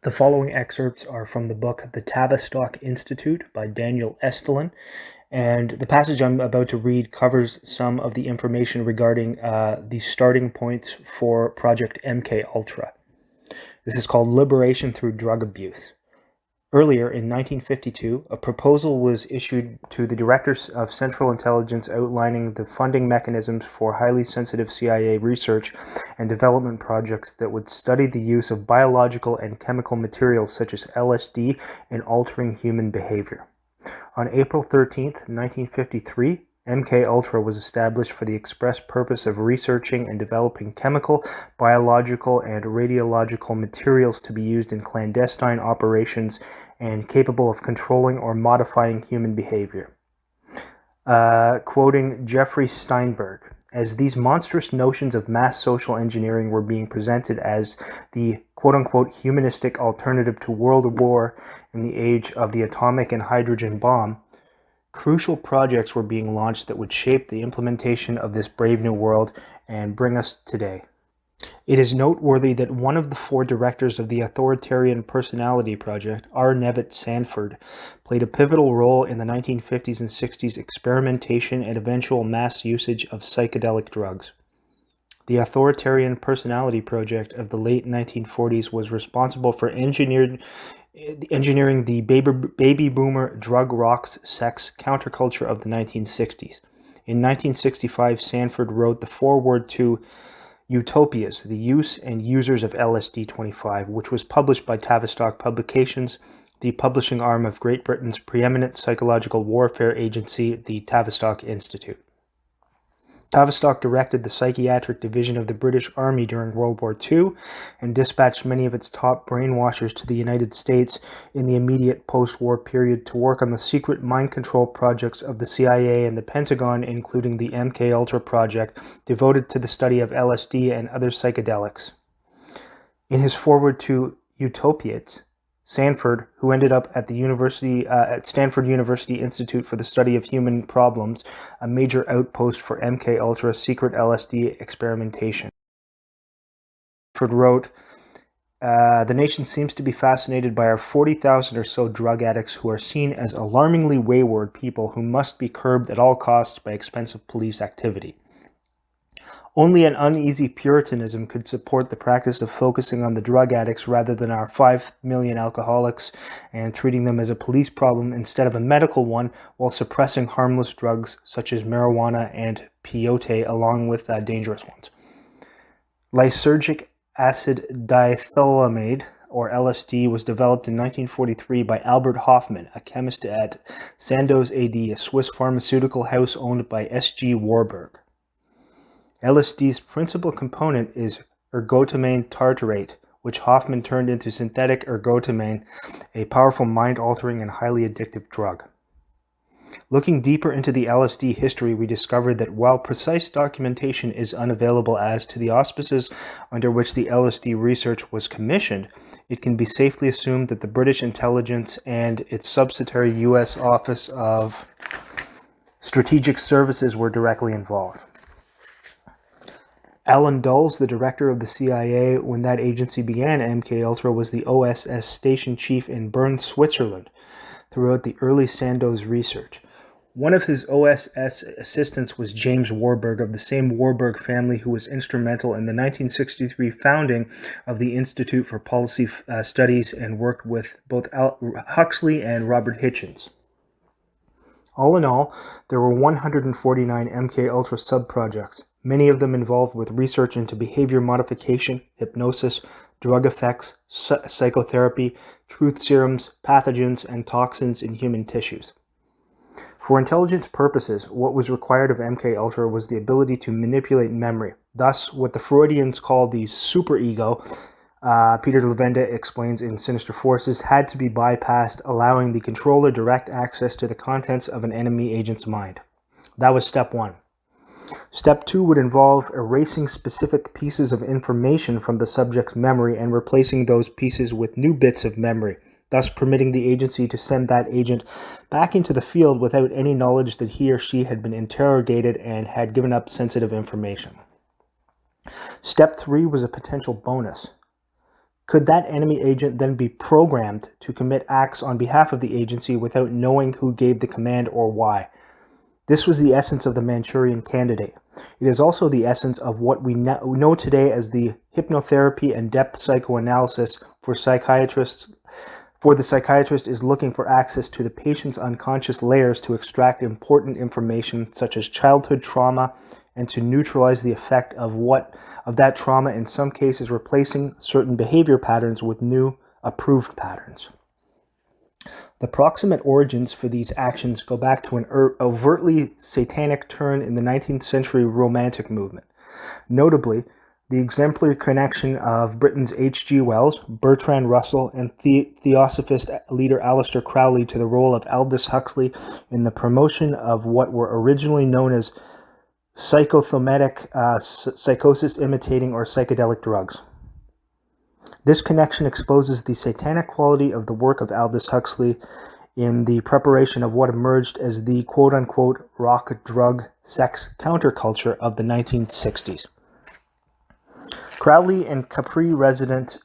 The following excerpts are from the book The Tavistock Instutute by Daniel Estulin, and the passage I'm about to read covers some of the information regarding the starting points for Project MKultra. This is called Liberation Through Drug Abuse. Earlier, in 1952, a proposal was issued to the Directors of Central Intelligence outlining the funding mechanisms for highly sensitive CIA research and development projects that would study the use of biological and chemical materials such as LSD in altering human behavior. On April 13, 1953, MKultra was established for the express purpose of researching and developing chemical, biological, and radiological materials to be used in clandestine operations and capable of controlling or modifying human behavior. Quoting Jeffrey Steinberg, as these monstrous notions of mass social engineering were being presented as the quote-unquote humanistic alternative to world war in the age of the atomic and hydrogen bomb, crucial projects were being launched that would shape the implementation of this brave new world and bring us today. It is noteworthy that one of the four directors of the Authoritarian Personality Project, R. Nevitt Sanford, played a pivotal role in the 1950s and 60s experimentation and eventual mass usage of psychedelic drugs. The Authoritarian Personality Project of the late 1940s was responsible for engineering the baby boomer drug rocks sex counterculture of the 1960s. In 1965, Sanford wrote the foreword to Utopias, the Use and Users of LSD-25, which was published by Tavistock Publications, the publishing arm of Great Britain's preeminent psychological warfare agency, the Tavistock Institute. Tavistock directed the psychiatric division of the British Army during World War II and dispatched many of its top brainwashers to the United States in the immediate post-war period to work on the secret mind control projects of the CIA and the Pentagon, including the MKultra project, devoted to the study of LSD and other psychedelics. In his foreword to Utopias, Sanford, who ended up at the Stanford University Institute for the Study of Human Problems, a major outpost for MKultra's secret LSD experimentation. Sanford wrote, "The nation seems to be fascinated by our 40,000 or so drug addicts who are seen as alarmingly wayward people who must be curbed at all costs by expensive police activity. Only an uneasy Puritanism could support the practice of focusing on the drug addicts rather than our 5 million alcoholics and treating them as a police problem instead of a medical one while suppressing harmless drugs such as marijuana and peyote along with dangerous ones. Lysergic acid diethylamide, or LSD, was developed in 1943 by Albert Hofmann, a chemist at Sandoz AD, a Swiss pharmaceutical house owned by S.G. Warburg. LSD's principal component is ergotamine tartarate, which Hofmann turned into synthetic ergotamine, a powerful mind-altering and highly addictive drug. Looking deeper into the LSD history, we discovered that while precise documentation is unavailable as to the auspices under which the LSD research was commissioned, it can be safely assumed that the British intelligence and its subsidiary U.S. Office of Strategic Services were directly involved. Alan Dulles, the director of the CIA when that agency began MKultra, was the OSS station chief in Bern, Switzerland, throughout the early Sandoz research. One of his OSS assistants was James Warburg, of the same Warburg family who was instrumental in the 1963 founding of the Institute for Policy Studies and worked with both Huxley and Robert Hitchens. All in all, there were 149 MKultra sub-projects, many of them involved with research into behavior modification, hypnosis, drug effects, psychotherapy, truth serums, pathogens, and toxins in human tissues. For intelligence purposes, what was required of MKultra was the ability to manipulate memory. Thus, what the Freudians call the superego, Peter Levenda explains in Sinister Forces, had to be bypassed, allowing the controller direct access to the contents of an enemy agent's mind. That was step one. Step 2 would involve erasing specific pieces of information from the subject's memory and replacing those pieces with new bits of memory, thus permitting the agency to send that agent back into the field without any knowledge that he or she had been interrogated and had given up sensitive information. Step 3 was a potential bonus. Could that enemy agent then be programmed to commit acts on behalf of the agency without knowing who gave the command or why? This was the essence of the Manchurian Candidate. It is also the essence of what we know today as the hypnotherapy and depth psychoanalysis for psychiatrists. For the psychiatrist is looking for access to the patient's unconscious layers to extract important information such as childhood trauma and to neutralize the effect of that trauma, in some cases replacing certain behavior patterns with new approved patterns. The proximate origins for these actions go back to an overtly satanic turn in the 19th century Romantic movement. Notably, the exemplary connection of Britain's H.G. Wells, Bertrand Russell, and Theosophist leader Aleister Crowley to the role of Aldoushuxley in the promotion of what were originally known as psychotherapeutic psychosis imitating or psychedelic drugs. This connection exposes the satanic quality of the work of Aldoushuxley in the preparation of what emerged as the quote-unquote rock, drug, sex counterculture of the 1960s. Crowley and Capri resident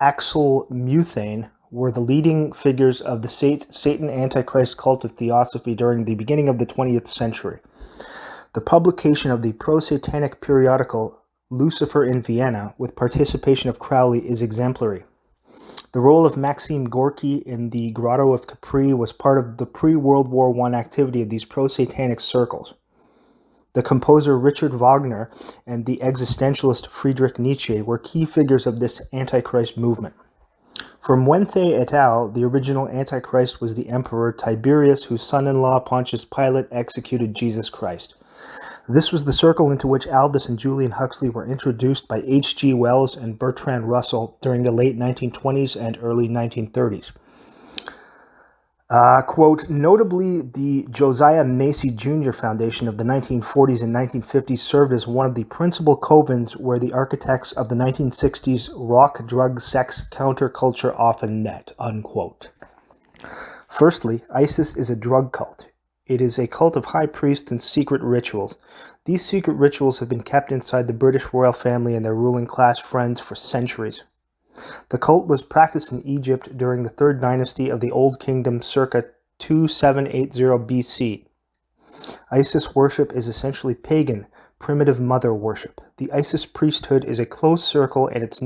Axel Muthane were the leading figures of the Satan Antichrist cult of theosophy during the beginning of the 20th century. The publication of the pro-satanic periodical Lucifer in Vienna, with participation of Crowley, is exemplary. The role of Maxim Gorky in the Grotto of Capri was part of the pre-World War I activity of these pro-satanic circles. The composer Richard Wagner and the existentialist Friedrich Nietzsche were key figures of this Antichrist movement. From Wenthe et al., the original Antichrist was the Emperor Tiberius, whose son-in-law Pontius Pilate executed Jesus Christ. This was the circle into which Aldous and Julian Huxley were introduced by H.G. Wells and Bertrand Russell during the late 1920s and early 1930s. Quote, notably, the Josiah Macy Jr. Foundation of the 1940s and 1950s served as one of the principal covens where the architects of the 1960s rock, drug, sex counterculture often met, unquote. Firstly, ISIS is a drug cult. It is a cult of high priests and secret rituals. These secret rituals have been kept inside the British royal family and their ruling class friends for centuries. The cult was practiced in Egypt during the Third Dynasty of the Old Kingdom circa 2780 BC. ISIS worship is essentially pagan, primitive mother worship. The ISIS priesthood is a closed circle, and its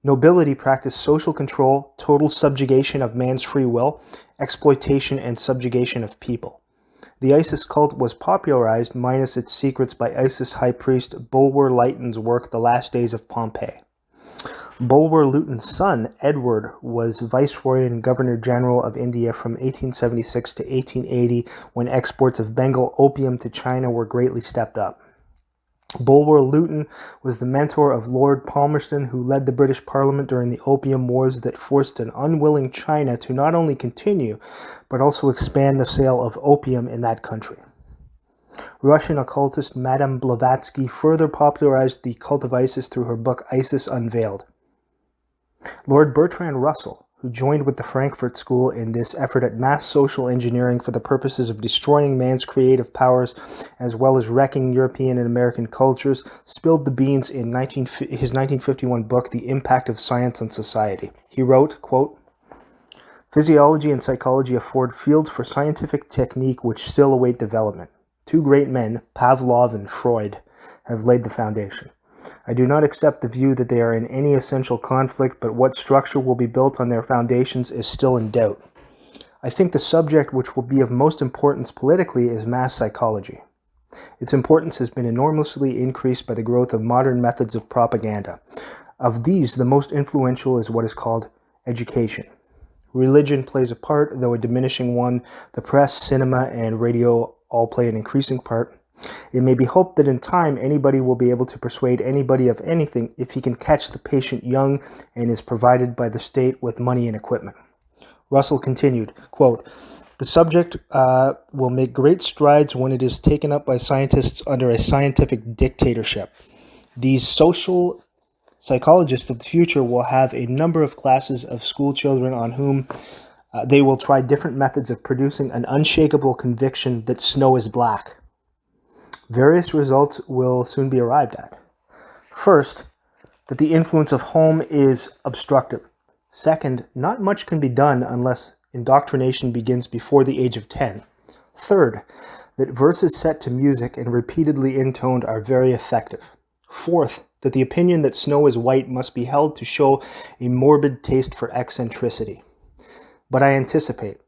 nobility practiced social control, total subjugation of man's free will, exploitation and subjugation of people. The ISIS cult was popularized, minus its secrets, by ISIS high priest Bulwer Lytton's work, The Last Days of Pompeii. Bulwer Lytton's son, Edward, was Viceroy and Governor-General of India from 1876 to 1880, when exports of Bengal opium to China were greatly stepped up. Bulwer Lytton was the mentor of Lord Palmerston, who led the British Parliament during the Opium Wars that forced an unwilling China to not only continue, but also expand the sale of opium in that country. Russian occultist Madame Blavatsky further popularized the cult of ISIS through her book ISIS Unveiled. Lord Bertrand Russell, who joined with the Frankfurt School in this effort at mass social engineering for the purposes of destroying man's creative powers, as well as wrecking European and American cultures, spilled the beans in his 1951 book, The Impact of Science on Society. He wrote, quote, physiology and psychology afford fields for scientific technique which still await development. Two great men, Pavlov and Freud, have laid the foundation. I do not accept the view that they are in any essential conflict, but what structure will be built on their foundations is still in doubt. I think the subject which will be of most importance politically is mass psychology. Its importance has been enormously increased by the growth of modern methods of propaganda. Of these, the most influential is what is called education. Religion plays a part, though a diminishing one. The press, cinema, and radio all play an increasing part. It may be hoped that in time anybody will be able to persuade anybody of anything if he can catch the patient young and is provided by the state with money and equipment. Russell continued, quote, the subject will make great strides when it is taken up by scientists under a scientific dictatorship. These social psychologists of the future will have a number of classes of school children on whom they will try different methods of producing an unshakable conviction that snow is black. Various results will soon be arrived at. First, that the influence of home is obstructive. Second, not much can be done unless indoctrination begins before the age of 10. Third, that verses set to music and repeatedly intoned are very effective. Fourth, that the opinion that snow is white must be held to show a morbid taste for eccentricity. But I anticipate,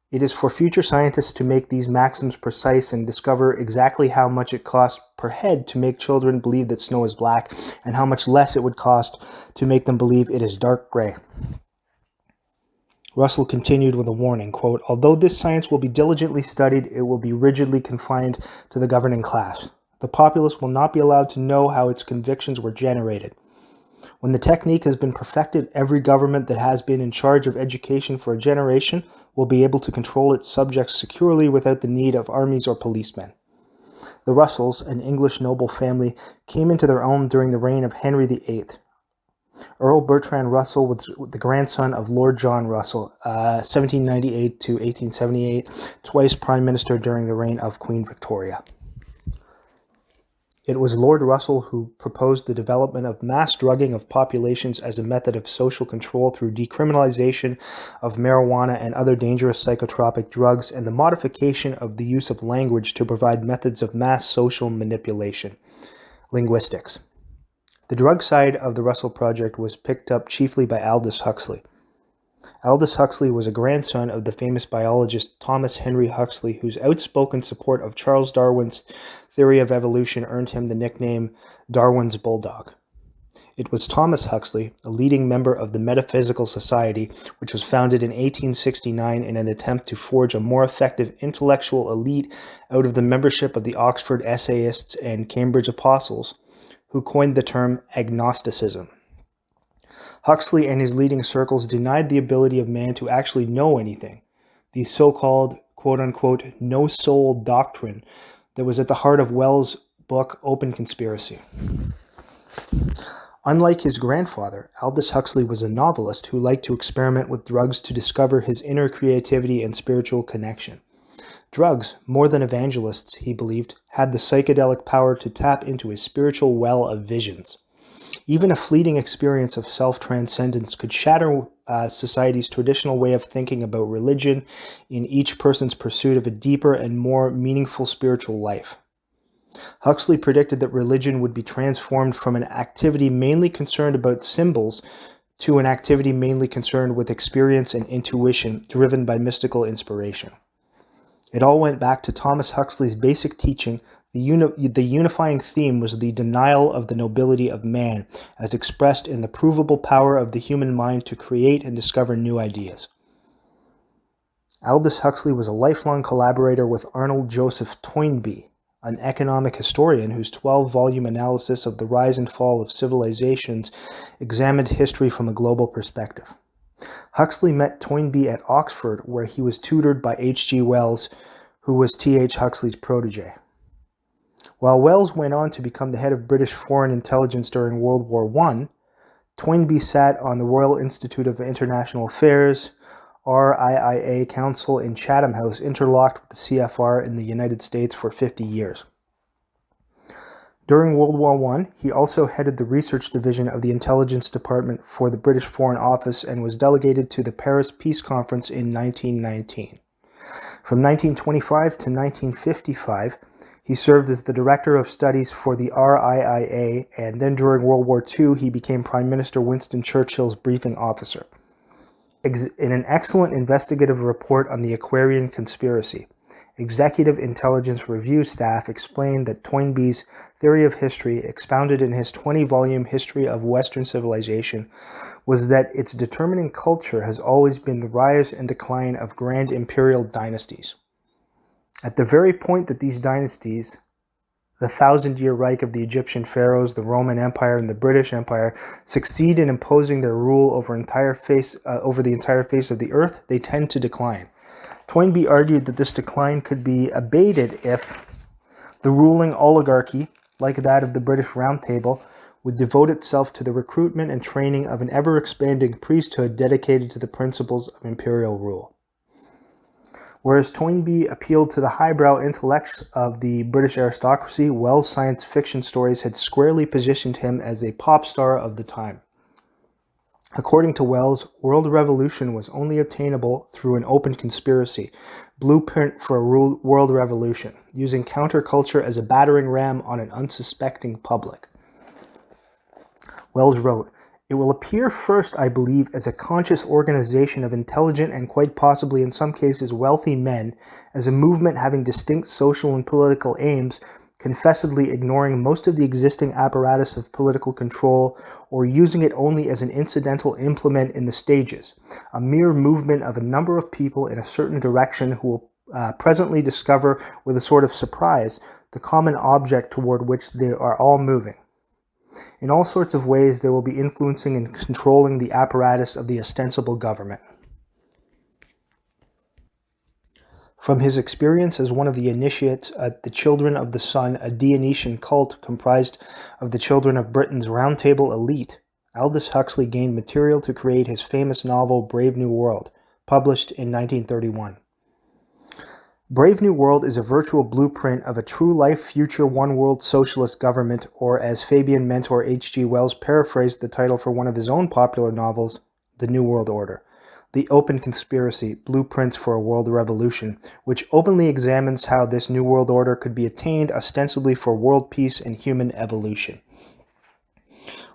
it is for future scientists to make these maxims precise and discover exactly how much it costs per head to make children believe that snow is black, and how much less it would cost to make them believe it is dark gray. Russell continued with a warning, quote, "Although this science will be diligently studied, it will be rigidly confined to the governing class. The populace will not be allowed to know how its convictions were generated. When the technique has been perfected, every government that has been in charge of education for a generation will be able to control its subjects securely without the need of armies or policemen." The Russells, an English noble family, came into their own during the reign of Henry VIII. Earl Bertrand Russell was the grandson of Lord John Russell, 1798 to 1878, twice Prime Minister during the reign of Queen Victoria. It was Lord Russell who proposed the development of mass drugging of populations as a method of social control through decriminalization of marijuana and other dangerous psychotropic drugs, and the modification of the use of language to provide methods of mass social manipulation. Linguistics. The drug side of the Russell Project was picked up chiefly by Aldoushuxley. Aldoushuxley was a grandson of the famous biologist Thomas Henry Huxley, whose outspoken support of Charles Darwin's theory of evolution earned him the nickname Darwin's Bulldog. It was Thomas Huxley, a leading member of the Metaphysical Society, which was founded in 1869 in an attempt to forge a more effective intellectual elite out of the membership of the Oxford Essayists and Cambridge Apostles, who coined the term agnosticism. Huxley and his leading circles denied the ability of man to actually know anything, the so-called, quote-unquote, no-soul doctrine that was at the heart of Wells' book, Open Conspiracy. Unlike his grandfather, Aldoushuxley was a novelist who liked to experiment with drugs to discover his inner creativity and spiritual connection. Drugs, more than evangelists, he believed, had the psychedelic power to tap into his spiritual well of visions. Even a fleeting experience of self-transcendence could shatter society's traditional way of thinking about religion in each person's pursuit of a deeper and more meaningful spiritual life. Huxley predicted that religion would be transformed from an activity mainly concerned about symbols to an activity mainly concerned with experience and intuition driven by mystical inspiration. It all went back to Thomas Huxley's basic teaching. The unifying theme was the denial of the nobility of man, as expressed in the provable power of the human mind to create and discover new ideas. Aldous Huxley was a lifelong collaborator with Arnold Joseph Toynbee, an economic historian whose 12-volume analysis of the rise and fall of civilizations examined history from a global perspective. Huxley met Toynbee at Oxford, where he was tutored by H.G. Wells, who was T.H. Huxley's protege. While Wells went on to become the head of British foreign intelligence during World War I, Toynbee sat on the Royal Institute of International Affairs, RIIA Council in Chatham House, interlocked with the CFR in the United States for 50 years. During World War I, he also headed the research division of the Intelligence Department for the British Foreign Office and was delegated to the Paris Peace Conference in 1919. From 1925 to 1955, he served as the Director of Studies for the RIIA, and then during World War II, he became Prime Minister Winston Churchill's briefing officer. In an excellent investigative report on the Aquarian conspiracy, Executive Intelligence Review staff explained that Toynbee's theory of history, expounded in his 20-volume History of Western Civilization, was that its determining culture has always been the rise and decline of grand imperial dynasties. At the very point that these dynasties, the thousand-year Reich of the Egyptian pharaohs, the Roman Empire, and the British Empire, succeed in imposing their rule over the entire face of the earth, they tend to decline. Toynbee argued that this decline could be abated if the ruling oligarchy, like that of the British Round Table, would devote itself to the recruitment and training of an ever-expanding priesthood dedicated to the principles of imperial rule. Whereas Toynbee appealed to the highbrow intellects of the British aristocracy, Wells' science fiction stories had squarely positioned him as a pop star of the time. According to Wells, world revolution was only attainable through an open conspiracy, blueprint for a world revolution, using counterculture as a battering ram on an unsuspecting public. Wells wrote, "It will appear first, I believe, as a conscious organization of intelligent and quite possibly in some cases wealthy men, as a movement having distinct social and political aims, confessedly ignoring most of the existing apparatus of political control or using it only as an incidental implement in the stages, a mere movement of a number of people in a certain direction who will presently discover with a sort of surprise the common object toward which they are all moving. In all sorts of ways, they will be influencing and controlling the apparatus of the ostensible government." From his experience as one of the initiates at the Children of the Sun, a Dionysian cult comprised of the children of Britain's roundtable elite, Aldoushuxley gained material to create his famous novel Brave New World, published in 1931. Brave New World is a virtual blueprint of a true-life future one-world socialist government, or as Fabian mentor H.G. Wells paraphrased the title for one of his own popular novels, The New World Order, The Open Conspiracy, Blueprints for a World Revolution, which openly examines how this New World Order could be attained ostensibly for world peace and human evolution.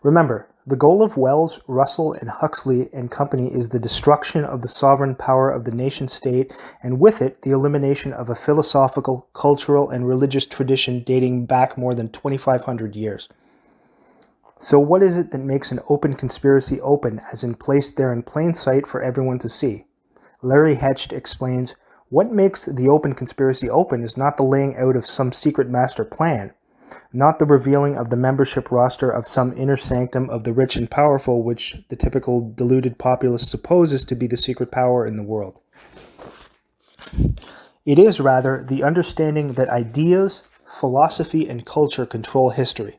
Remember, the goal of Wells, Russell, and Huxley and company is the destruction of the sovereign power of the nation-state, and with it, the elimination of a philosophical, cultural, and religious tradition dating back more than 2,500 years. So what is it that makes an open conspiracy open, as in placed there in plain sight for everyone to see? Larry Hecht explains, "What makes the open conspiracy open is not the laying out of some secret master plan, not the revealing of the membership roster of some inner sanctum of the rich and powerful, which the typical deluded populace supposes to be the secret power in the world. It is, rather, the understanding that ideas, philosophy, and culture control history.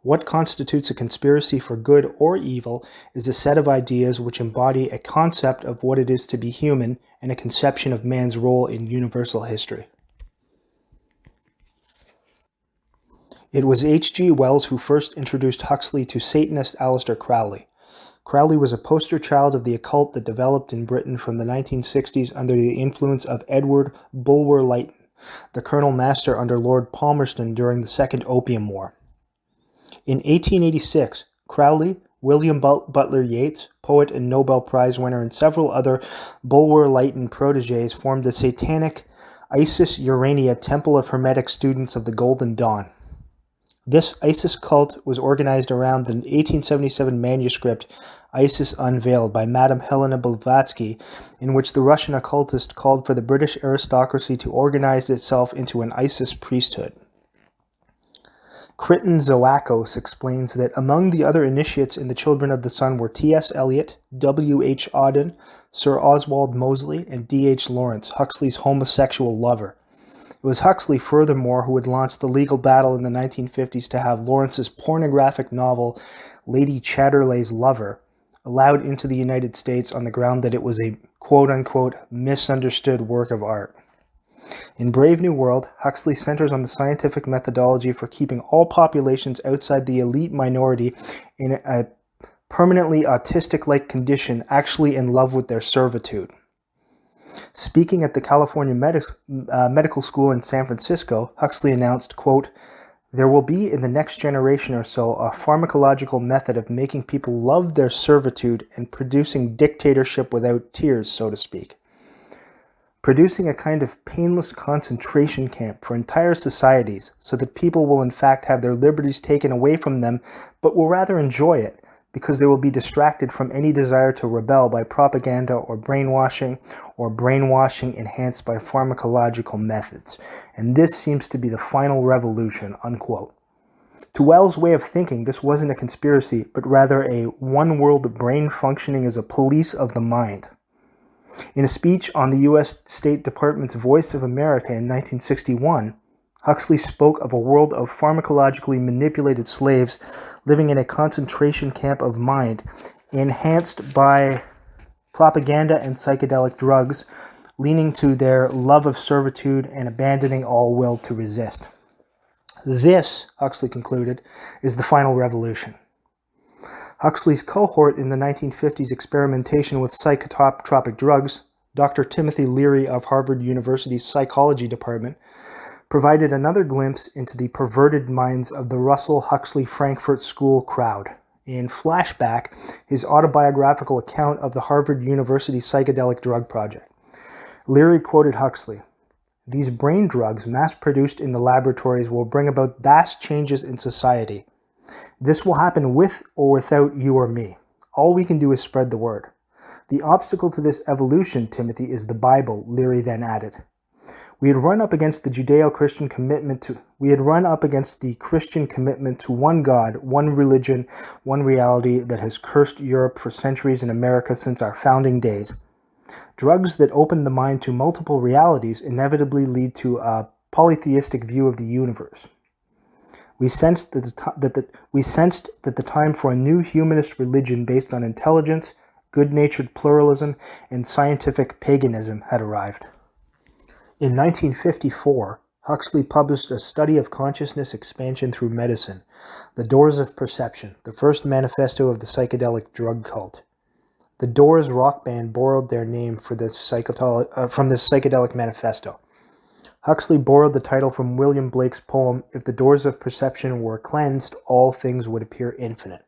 What constitutes a conspiracy for good or evil is a set of ideas which embody a concept of what it is to be human and a conception of man's role in universal history." It was H.G. Wells who first introduced Huxley to Satanist Aleister Crowley. Crowley was a poster child of the occult that developed in Britain from the 1960s under the influence of Edward Bulwer Lytton, the Colonel Master under Lord Palmerston during the Second Opium War. In 1886, Crowley, William Butler Yeats, poet and Nobel Prize winner, and several other Bulwer-Lytton protégés formed the satanic Isis Urania Temple of Hermetic Students of the Golden Dawn. This Isis cult was organized around the 1877 manuscript Isis Unveiled by Madame Helena Blavatsky, in which the Russian occultist called for the British aristocracy to organize itself into an Isis priesthood. Crichton Zoakos explains that among the other initiates in the Children of the Sun were T.S. Eliot, W.H. Auden, Sir Oswald Mosley, and D.H. Lawrence, Huxley's homosexual lover. It was Huxley, furthermore, who had launched the legal battle in the 1950s to have Lawrence's pornographic novel, Lady Chatterley's Lover, allowed into the United States on the ground that it was a quote-unquote misunderstood work of art. In Brave New World, Huxley centers on the scientific methodology for keeping all populations outside the elite minority in a permanently autistic-like condition, actually in love with their servitude. Speaking at the California Medical School in San Francisco, Huxley announced, quote, "There will be in the next generation or so a pharmacological method of making people love their servitude and producing dictatorship without tears, so to speak. Producing a kind of painless concentration camp for entire societies so that people will in fact have their liberties taken away from them, but will rather enjoy it, because they will be distracted from any desire to rebel by propaganda or brainwashing enhanced by pharmacological methods. And this seems to be the final revolution," unquote. To Wells' way of thinking, this wasn't a conspiracy, but rather a one-world brain functioning as a police of the mind. In a speech on the U.S. State Department's Voice of America in 1961, Huxley spoke of a world of pharmacologically manipulated slaves living in a concentration camp of mind, enhanced by propaganda and psychedelic drugs, leaning to their love of servitude and abandoning all will to resist. This, Huxley concluded, is the final revolution. Huxley's cohort in the 1950s experimentation with psychotropic drugs, Dr. Timothy Leary of Harvard University's psychology department, provided another glimpse into the perverted minds of the Russell Huxley Frankfurt School crowd. In Flashback, his autobiographical account of the Harvard University psychedelic drug project, Leary quoted Huxley, "These brain drugs mass-produced in the laboratories will bring about vast changes in society. This will happen with or without you or me. All we can do is spread the word. The obstacle to this evolution, Timothy, is the Bible," Leary then added. We had run up against the Judeo-Christian commitment to one God, one religion, one reality that has cursed Europe for centuries and America since our founding days. Drugs that open the mind to multiple realities inevitably lead to a polytheistic view of the universe. We sensed that the time for a new humanist religion based on intelligence, good-natured pluralism, and scientific paganism had arrived. In 1954, Huxley published a study of consciousness expansion through medicine, The Doors of Perception, the first manifesto of the psychedelic drug cult. The Doors rock band borrowed their name from this psychedelic manifesto. Huxley borrowed the title from William Blake's poem, "If the doors of perception were cleansed, all things would appear infinite."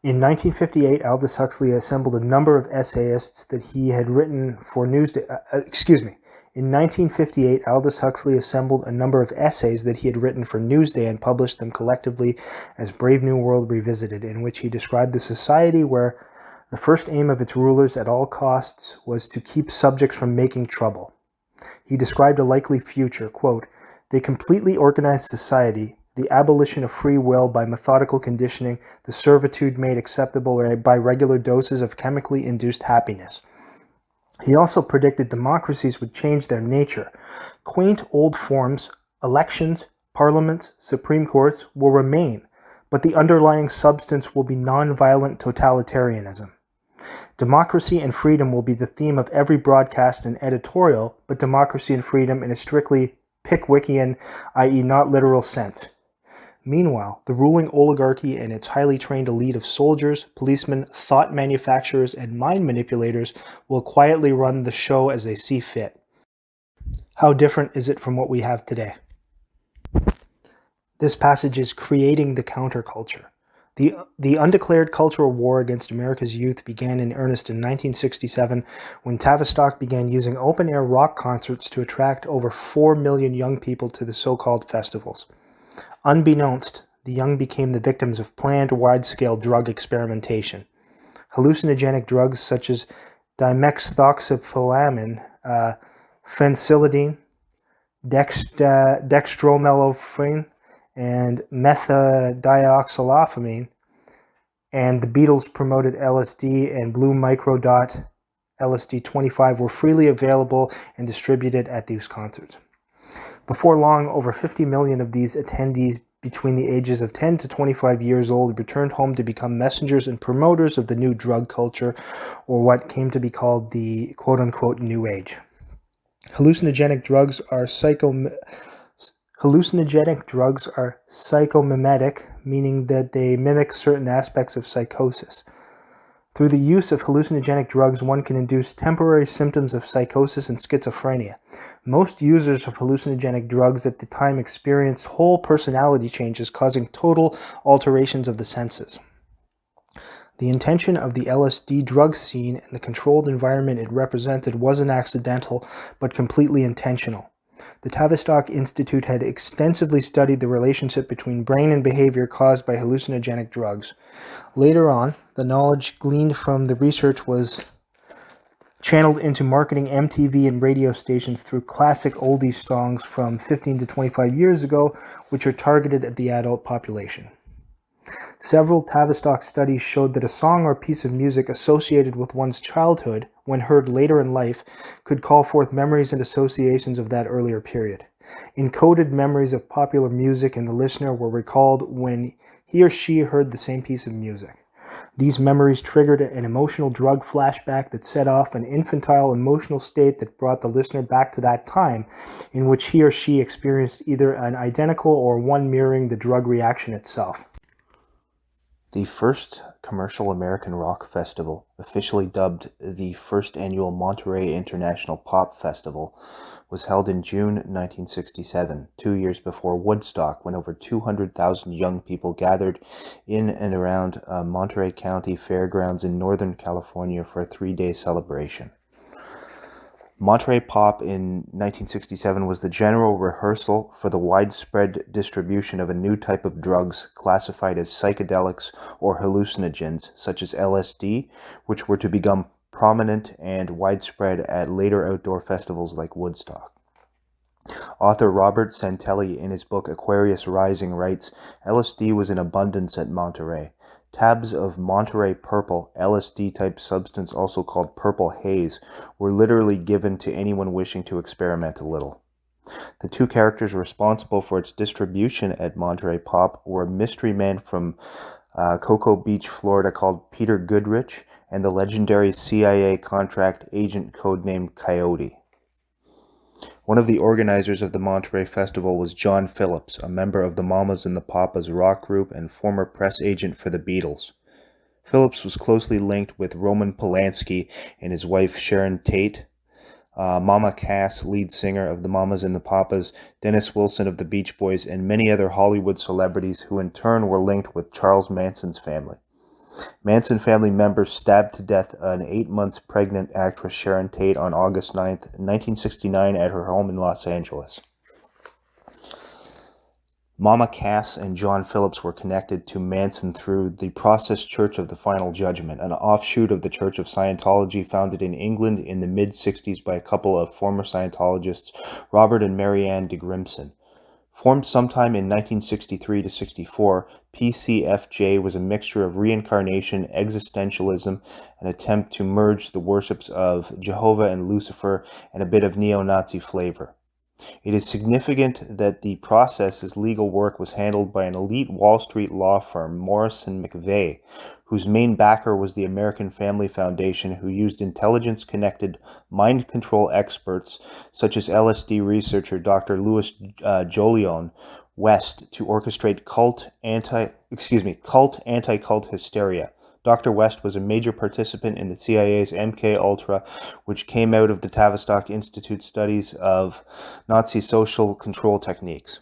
In 1958, Aldoushuxley assembled a number of essayists that he had written for Newsday. In 1958, Aldoushuxley assembled a number of essays that he had written for Newsday and published them collectively as Brave New World Revisited, in which he described the society where the first aim of its rulers at all costs was to keep subjects from making trouble. He described a likely future, quote, "They completely organized society, the abolition of free will by methodical conditioning, the servitude made acceptable by regular doses of chemically induced happiness." He also predicted democracies would change their nature. Quaint old forms, elections, parliaments, supreme courts will remain, but the underlying substance will be non-violent totalitarianism. Democracy and freedom will be the theme of every broadcast and editorial, but democracy and freedom in a strictly Pickwickian, i.e. not literal sense. Meanwhile, the ruling oligarchy and its highly trained elite of soldiers, policemen, thought manufacturers, and mind manipulators will quietly run the show as they see fit. How different is it from what we have today? This passage is creating the counterculture. The undeclared cultural war against America's youth began in earnest in 1967 when Tavistock began using open-air rock concerts to attract over 4 million young people to the so-called festivals. Unbeknownst, the young became the victims of planned wide-scale drug experimentation. Hallucinogenic drugs such as dimethyltryptamine, phencylamine, dextromethorphan, and methadioxylophamine, and the Beatles promoted LSD and blue microdot LSD-25 were freely available and distributed at these concerts. Before long, over 50 million of these attendees between the ages of 10 to 25 years old returned home to become messengers and promoters of the new drug culture, or what came to be called the quote-unquote New Age. Hallucinogenic drugs are psychomimetic, meaning that they mimic certain aspects of psychosis. Through the use of hallucinogenic drugs, one can induce temporary symptoms of psychosis and schizophrenia. Most users of hallucinogenic drugs at the time experienced whole personality changes, causing total alterations of the senses. The intention of the LSD drug scene and the controlled environment it represented wasn't accidental, but completely intentional. The Tavistock Instutute had extensively studied the relationship between brain and behavior caused by hallucinogenic drugs. Later on, the knowledge gleaned from the research was channeled into marketing MTV and radio stations through classic oldies songs from 15 to 25 years ago, which are targeted at the adult population. Several Tavistock studies showed that a song or piece of music associated with one's childhood, when heard later in life, could call forth memories and associations of that earlier period. Encoded memories of popular music in the listener were recalled when he or she heard the same piece of music. These memories triggered an emotional drug flashback that set off an infantile emotional state that brought the listener back to that time in which he or she experienced either an identical or one mirroring the drug reaction itself. The first commercial American rock festival, officially dubbed the first annual Monterey International Pop Festival, was held in June 1967, 2 years before Woodstock, when over 200,000 young people gathered in and around Monterey County Fairgrounds in Northern California for a 3-day celebration. Monterey Pop in 1967 was the general rehearsal for the widespread distribution of a new type of drugs classified as psychedelics or hallucinogens, such as LSD, which were to become prominent and widespread at later outdoor festivals like Woodstock. Author Robert Santelli, in his book Aquarius Rising, writes, LSD was in abundance at Monterey. Tabs of Monterey Purple, LSD-type substance also called purple haze, were literally given to anyone wishing to experiment a little. The two characters responsible for its distribution at Monterey Pop were a mystery man from Cocoa Beach, Florida called Peter Goodrich, and the legendary CIA contract agent codenamed Coyote. One of the organizers of the Monterey Festival was John Phillips, a member of the Mamas and the Papas rock group and former press agent for the Beatles. Phillips was closely linked with Roman Polanski and his wife Sharon Tate, Mama Cass, lead singer of the Mamas and the Papas, Dennis Wilson of the Beach Boys, and many other Hollywood celebrities who in turn were linked with Charles Manson's family. Manson family members stabbed to death an 8 months pregnant actress Sharon Tate on August 9, 1969 at her home in Los Angeles. Mama Cass and John Phillips were connected to Manson through the Process Church of the Final Judgment, an offshoot of the Church of Scientology founded in England in the mid-60s by a couple of former Scientologists, Robert and Marianne de Grimson. Formed sometime in 1963 to 64, PCFJ was a mixture of reincarnation, existentialism, an attempt to merge the worships of Jehovah and Lucifer, and a bit of neo-Nazi flavor. It is significant that the Process's legal work was handled by an elite Wall Street law firm, Morrison McVeigh, whose main backer was the American Family Foundation, who used intelligence-connected mind control experts such as LSD researcher Dr. Louis Jolion West to orchestrate cult anti-cult hysteria. Dr. West was a major participant in the CIA's MKultra, which came out of the Tavistock Instutute studies of Nazi social control techniques.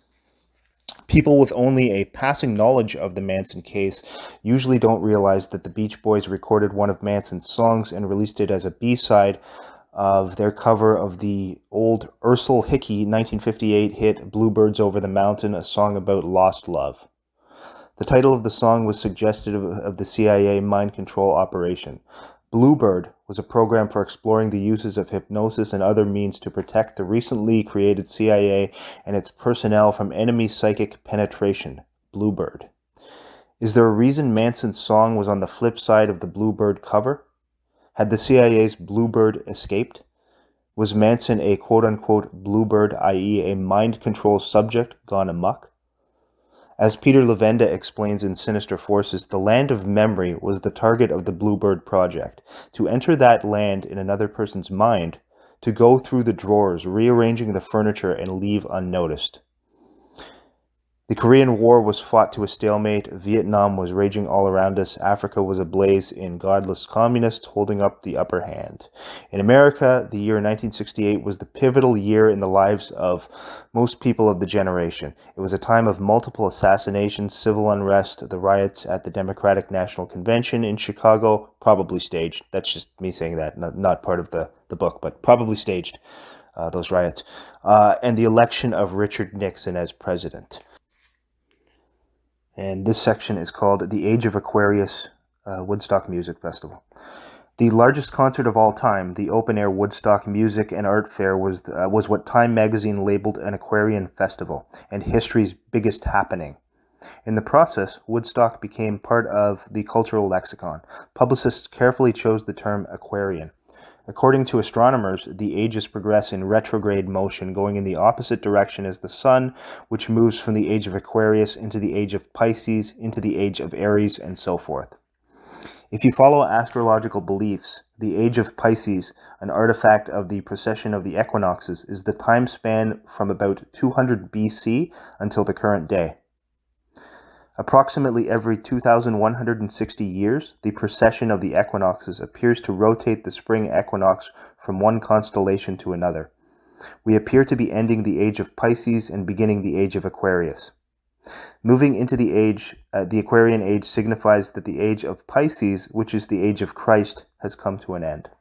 People with only a passing knowledge of the Manson case usually don't realize that the Beach Boys recorded one of Manson's songs and released it as a B-side of their cover of the old Ursel Hickey 1958 hit Bluebirds Over the Mountain, a song about lost love. The title of the song was suggestive of the CIA mind control operation. Bluebird was a program for exploring the uses of hypnosis and other means to protect the recently created CIA and its personnel from enemy psychic penetration. Bluebird. Is there a reason Manson's song was on the flip side of the Bluebird cover? Had the CIA's Bluebird escaped? Was Manson a quote-unquote Bluebird, i.e. a mind control subject gone amok? As Peter Levenda explains in Sinister Forces, the land of memory was the target of the Bluebird project. To enter that land in another person's mind, to go through the drawers, rearranging the furniture and leave unnoticed. The Korean War was fought to a stalemate, Vietnam was raging all around us, Africa was ablaze in godless communists holding up the upper hand. In America, the year 1968 was the pivotal year in the lives of most people of the generation. It was a time of multiple assassinations, civil unrest, the riots at the Democratic National Convention in Chicago, probably staged. That's just me saying that, not part of the book, but probably staged, those riots. And the election of Richard Nixon as president. And this section is called The Age of Aquarius Woodstock Music Festival. The largest concert of all time, the open-air Woodstock Music and Art Fair, was what Time magazine labeled an Aquarian festival and history's biggest happening. In the process, Woodstock became part of the cultural lexicon. Publicists carefully chose the term Aquarian. According to astronomers, the ages progress in retrograde motion, going in the opposite direction as the Sun, which moves from the age of Aquarius into the age of Pisces, into the age of Aries, and so forth. If you follow astrological beliefs, the age of Pisces, an artifact of the precession of the equinoxes, is the time span from about 200 BC until the current day. Approximately every 2,160 years, the precession of the equinoxes appears to rotate the spring equinox from one constellation to another. We appear to be ending the age of Pisces and beginning the age of Aquarius. Moving into the Aquarian age signifies that the age of Pisces, which is the age of Christ, has come to an end.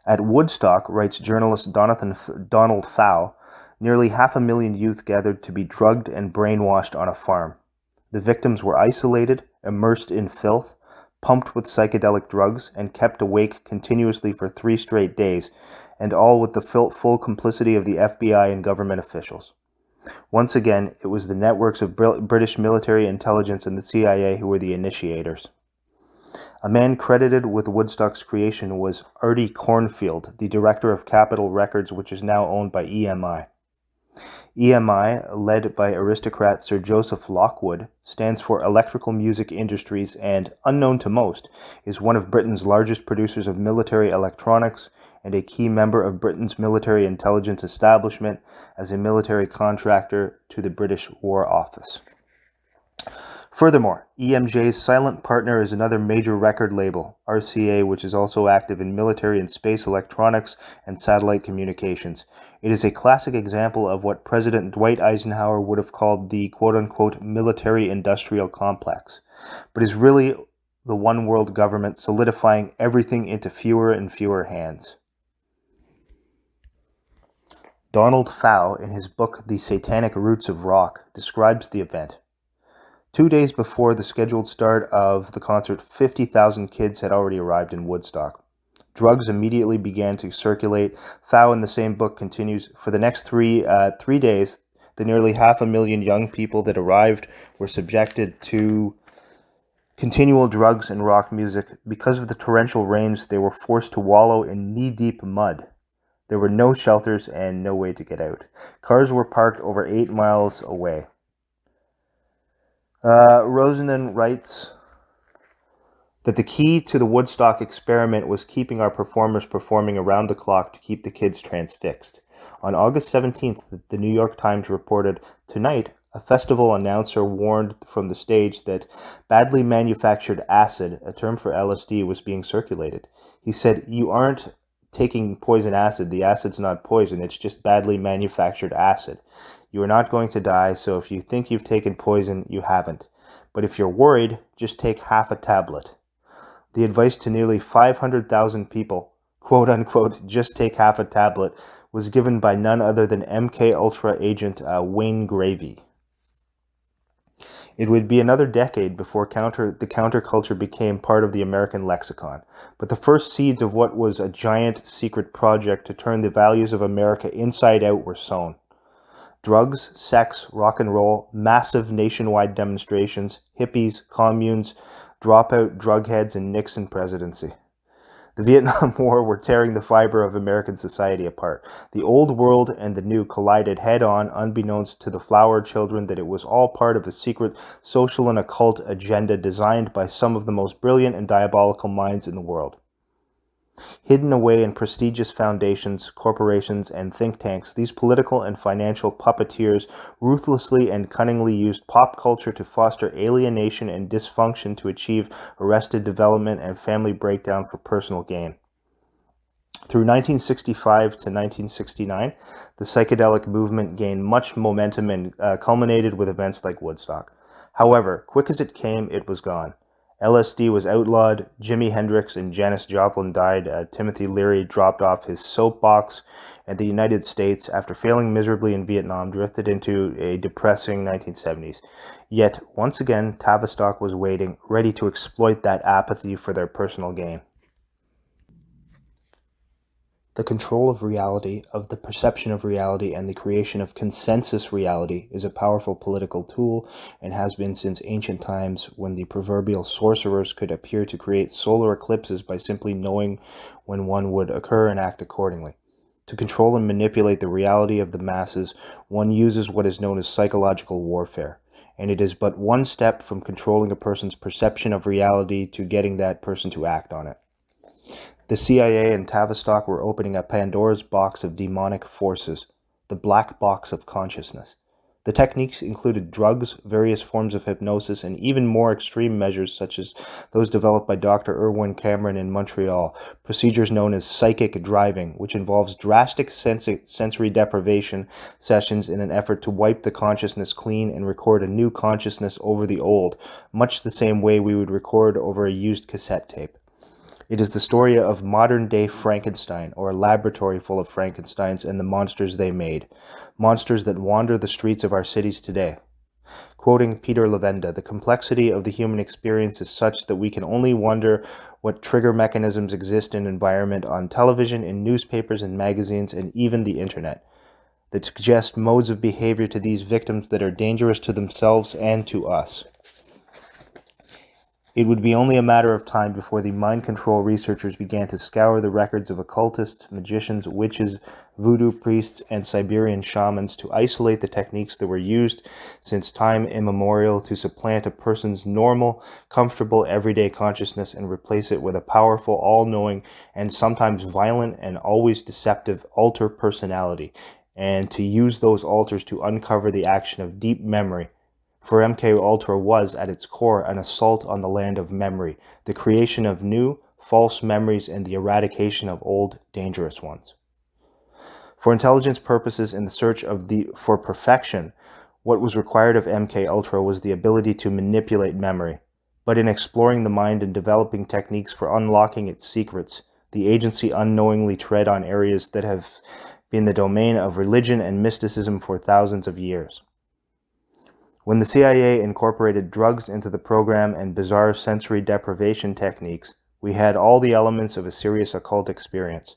At Woodstock, writes journalist Donald Fow, nearly 500,000 youth gathered to be drugged and brainwashed on a farm. The victims were isolated, immersed in filth, pumped with psychedelic drugs, and kept awake continuously for 3 straight days, and all with the full complicity of the FBI and government officials. Once again, it was the networks of British military intelligence and the CIA who were the initiators. A man credited with Woodstock's creation was Artie Cornfield, the director of Capitol Records, which is now owned by EMI. EMI, led by aristocrat Sir Joseph Lockwood, stands for Electrical Music Industries and, unknown to most, is one of Britain's largest producers of military electronics and a key member of Britain's military intelligence establishment as a military contractor to the British War Office. Furthermore, EMJ's silent partner is another major record label, RCA, which is also active in military and space electronics and satellite communications. It is a classic example of what President Dwight Eisenhower would have called the quote-unquote military-industrial complex, but is really the one-world government solidifying everything into fewer and fewer hands. Donald Fow, in his book The Satanic Roots of Rock, describes the event. 2 days before the scheduled start of the concert, 50,000 kids had already arrived in Woodstock. Drugs immediately began to circulate. Fow in the same book continues, for the next three days, the nearly 500,000 young people that arrived were subjected to continual drugs and rock music. Because of the torrential rains, they were forced to wallow in knee-deep mud. There were no shelters and no way to get out. Cars were parked over 8 miles away. Rosanen writes that the key to the Woodstock experiment was keeping our performers performing around the clock to keep the kids transfixed. On August 17th, the New York Times reported, "Tonight, a festival announcer warned from the stage that badly manufactured acid, a term for LSD, was being circulated. He said, 'You aren't taking poison acid. The acid's not poison. It's just badly manufactured acid. You are not going to die, so if you think you've taken poison, you haven't. But if you're worried, just take half a tablet.' The advice to nearly 500,000 people, quote unquote, just take half a tablet, was given by none other than MKultra agent Wayne Gravy. It would be another decade before the counterculture became part of the American lexicon, but the first seeds of what was a giant secret project to turn the values of America inside out were sown. Drugs, sex, rock and roll, massive nationwide demonstrations, hippies, communes, dropout drugheads, and Nixon presidency. The Vietnam War were tearing the fiber of American society apart. The old world and the new collided head-on, unbeknownst to the flower children that it was all part of a secret social and occult agenda designed by some of the most brilliant and diabolical minds in the world. Hidden away in prestigious foundations, corporations, and think tanks, these political and financial puppeteers ruthlessly and cunningly used pop culture to foster alienation and dysfunction to achieve arrested development and family breakdown for personal gain. Through 1965 to 1969, the psychedelic movement gained much momentum and culminated with events like Woodstock. However, quick as it came, it was gone. LSD was outlawed, Jimi Hendrix and Janis Joplin died, Timothy Leary dropped off his soapbox, and the United States, after failing miserably in Vietnam, drifted into a depressing 1970s. Yet, once again, Tavistock was waiting, ready to exploit that apathy for their personal gain. The control of reality, of the perception of reality, and the creation of consensus reality is a powerful political tool and has been since ancient times, when the proverbial sorcerers could appear to create solar eclipses by simply knowing when one would occur and act accordingly. To control and manipulate the reality of the masses, one uses what is known as psychological warfare. and it is but one step from controlling a person's perception of reality to getting that person to act on it. The CIA and Tavistock were opening a Pandora's box of demonic forces, the black box of consciousness. The techniques included drugs, various forms of hypnosis, and even more extreme measures such as those developed by Dr. Irwin Cameron in Montreal, procedures known as psychic driving, which involves drastic sensory deprivation sessions in an effort to wipe the consciousness clean and record a new consciousness over the old, much the same way we would record over a used cassette tape. It is the story of modern-day Frankenstein, or a laboratory full of Frankensteins and the monsters they made, monsters that wander the streets of our cities today. Quoting Peter Levenda, the complexity of the human experience is such that we can only wonder what trigger mechanisms exist in environment on television, in newspapers and magazines, and even the internet, that suggest modes of behavior to these victims that are dangerous to themselves and to us. It would be only a matter of time before the mind control researchers began to scour the records of occultists, magicians, witches, voodoo priests, and Siberian shamans to isolate the techniques that were used since time immemorial to supplant a person's normal, comfortable, everyday consciousness and replace it with a powerful, all-knowing, and sometimes violent and always deceptive alter personality, and to use those alters to uncover the action of deep memory. For MKultra was, at its core, an assault on the land of memory, the creation of new, false memories and the eradication of old, dangerous ones. For intelligence purposes in the search for perfection, what was required of MKultra was the ability to manipulate memory. But in exploring the mind and developing techniques for unlocking its secrets, the agency unknowingly tread on areas that have been the domain of religion and mysticism for thousands of years. When the CIA incorporated drugs into the program and bizarre sensory deprivation techniques, we had all the elements of a serious occult experience.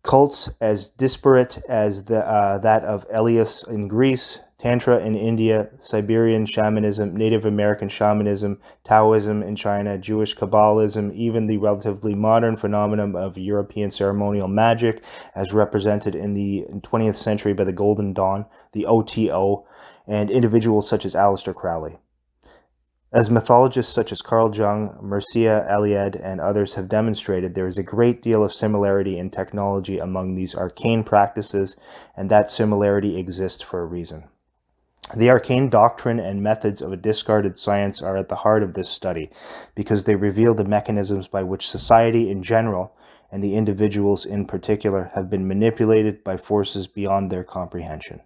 Cults as disparate as that of Elias in Greece, Tantra in India, Siberian shamanism, Native American shamanism, Taoism in China, Jewish Kabbalism, even the relatively modern phenomenon of European ceremonial magic as represented in the 20th century by the Golden Dawn, the OTO, and individuals such as Aleister Crowley. As mythologists such as Carl Jung, Mircea Eliade, and others have demonstrated, there is a great deal of similarity in technology among these arcane practices, and that similarity exists for a reason. The arcane doctrine and methods of a discarded science are at the heart of this study, because they reveal the mechanisms by which society in general, and the individuals in particular, have been manipulated by forces beyond their comprehension.